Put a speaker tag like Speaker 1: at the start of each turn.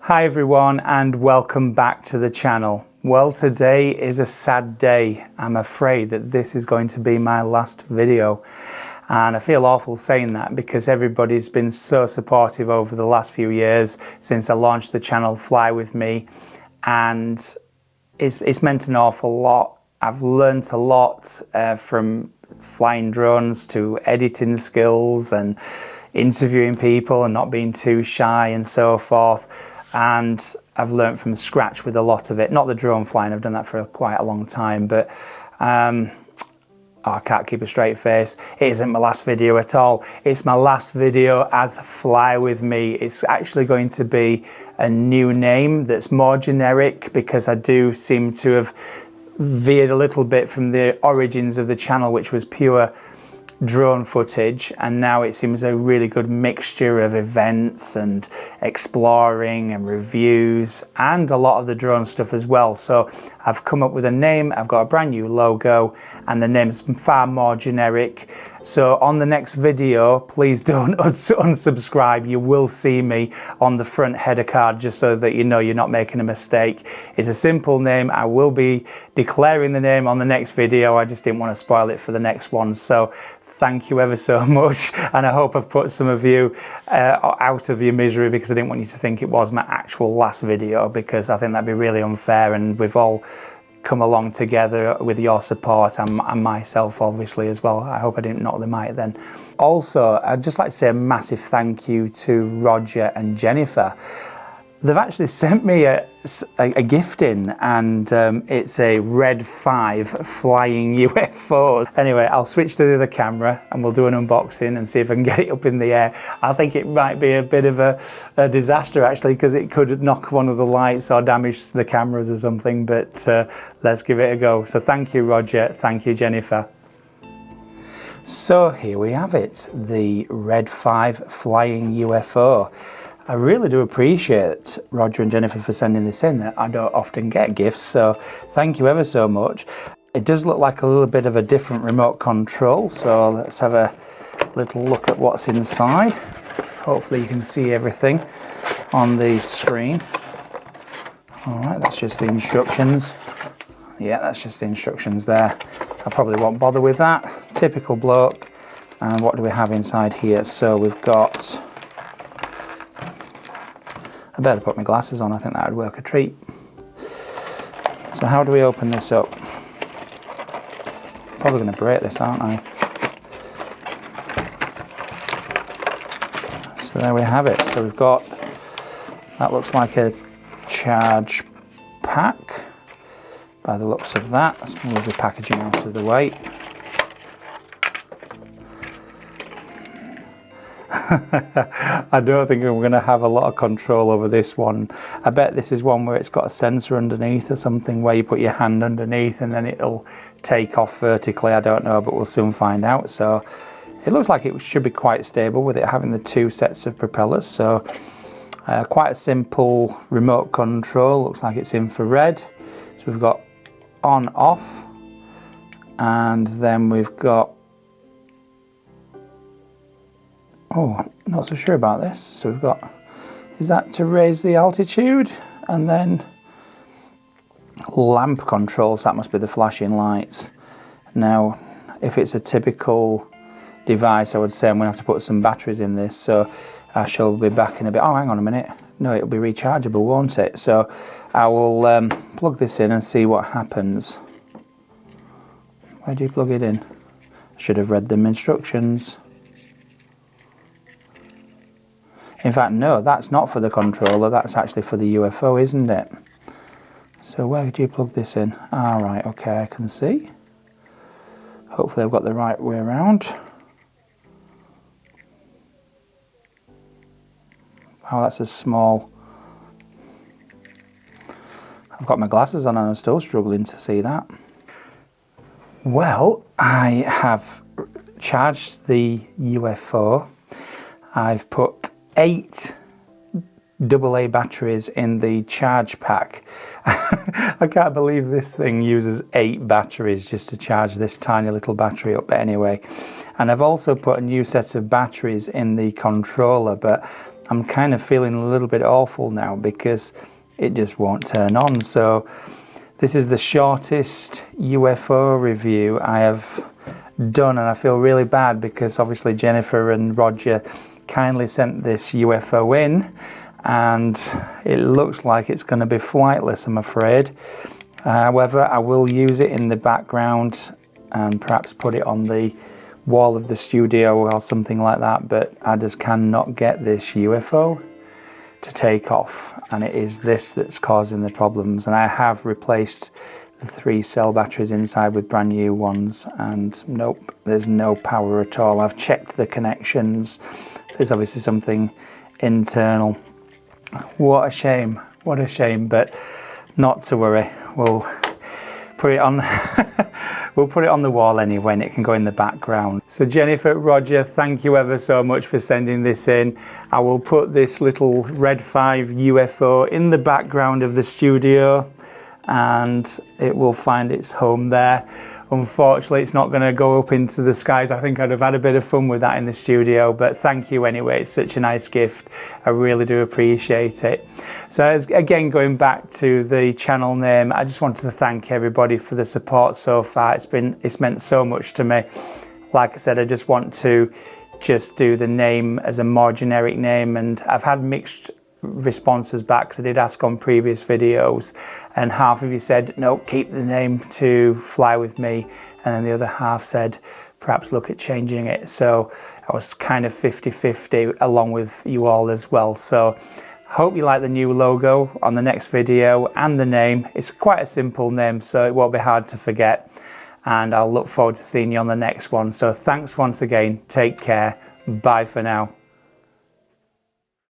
Speaker 1: Hi everyone and welcome back to the channel. Well, today is a sad day. I'm afraid that this is going to be my last video, and I feel awful saying that because everybody's been so supportive over the last few years since I launched the channel Fly With Me, and it's meant an awful lot. I've learnt a lot from flying drones to editing skills and interviewing people and not being too shy and so forth. And I've learnt from scratch with a lot of it. Not the drone flying, I've done that for quite a long time, but I can't keep a straight face. It isn't my last video at all. It's my last video as Fly With Me. It's actually going to be a new name that's more generic because I do seem to have veered a little bit from the origins of the channel, which was pure drone footage, and now it seems a really good mixture of events and exploring and reviews and a lot of the drone stuff as well. So I've come up with a name, I've got a brand new logo, and the name's far more generic. So on the next video, please don't unsubscribe. You will see me on the front header card just so that you know you're not making a mistake. It's a simple name. I will be declaring the name on the next video. I just didn't want to spoil it for the next one. So thank you ever so much, and I hope I've put some of you out of your misery, because I didn't want you to think it was my actual last video, because I think that'd be really unfair, and we've all come along together with your support and myself obviously as well. I hope I didn't knock the mic then. Also, I'd just like to say a massive thank you to Roger and Jennifer. They've actually sent me a gift in, and it's a Red 5 flying UFO. Anyway, I'll switch to the other camera and we'll do an unboxing and see if I can get it up in the air. I think it might be a bit of a disaster actually, because it could knock one of the lights or damage the cameras or something, but let's give it a go. So thank you, Roger. Thank you, Jennifer. So here we have it, the Red 5 flying UFO. I really do appreciate Roger and Jennifer for sending this in. I don't often get gifts, so thank you ever so much. It does look like a little bit of a different remote control, so let's have a little look at what's inside. Hopefully you can see everything on the screen. All right, that's just the instructions. Yeah, that's just the instructions there. I probably won't bother with that. Typical bloke. And what do we have inside here? So we've got... I better put my glasses on, I think that would work a treat. So how do we open this up? Probably going to break this, aren't I? So there we have it. So we've got, that looks like a charge pack by the looks of that. Let's move the packaging out of the way. I don't think I'm going to have a lot of control over this one. I bet this is one where it's got a sensor underneath or something, where you put your hand underneath and then it'll take off vertically. I don't know, but we'll soon find out. So it looks like it should be quite stable with it having the two sets of propellers. So quite a simple remote control. Looks like it's infrared. So we've got on, off, and then we've got, oh, not so sure about this. So we've got, is that to raise the altitude? And then lamp controls, that must be the flashing lights. Now, if it's a typical device, I would say I'm going to have to put some batteries in this, so I shall be back in a bit. Oh, hang on a minute. No, it'll be rechargeable, won't it? So I will plug this in and see what happens. Where do you plug it in? I should have read them instructions. In fact, no, that's not for the controller, that's actually for the UFO, isn't it? So where do you plug this in? All right, okay, I can see. Hopefully I've got the right way around. Wow, that's a small... I've got my glasses on and I'm still struggling to see that. Well, I have charged the UFO. I've put 8 AA batteries in the charge pack. I can't believe this thing uses 8 batteries just to charge this tiny little battery up, but anyway. And I've also put a new set of batteries in the controller, but I'm kind of feeling a little bit awful now because it just won't turn on. So this is the shortest UFO review I have done, and I feel really bad because obviously Jennifer and Roger kindly sent this UFO in, and it looks like it's going to be flightless, I'm afraid. However, I will use it in the background and perhaps put it on the wall of the studio or something like that, but I just cannot get this UFO to take off, and it is this that's causing the problems. And I have replaced the 3 cell batteries inside with brand new ones, and nope, there's no power at all. I've checked the connections, so it's obviously something internal. What a shame, but not to worry, we'll put it on we'll put it on the wall anyway, and it can go in the background. So Jennifer, Roger, thank you ever so much for sending this in. I will put this little Red 5 UFO in the background of the studio, and it will find its home there. Unfortunately, it's not going to go up into the skies. I think I'd have had a bit of fun with that in the studio, but thank you anyway. It's such a nice gift. I really do appreciate it. So again, going back to the channel name, I just wanted to thank everybody for the support so far. It's meant so much to me. Like I said, I just want to do the name as a more generic name, and I've had mixed responses back because I did ask on previous videos, and half of you said no, keep the name to Fly With Me, and then the other half said perhaps look at changing it. So I was kind of 50-50 along with you all as well. So hope you like the new logo on the next video and the name. It's quite a simple name, so it won't be hard to forget, and I'll look forward to seeing you on the next one. So thanks once again, take care, bye for now.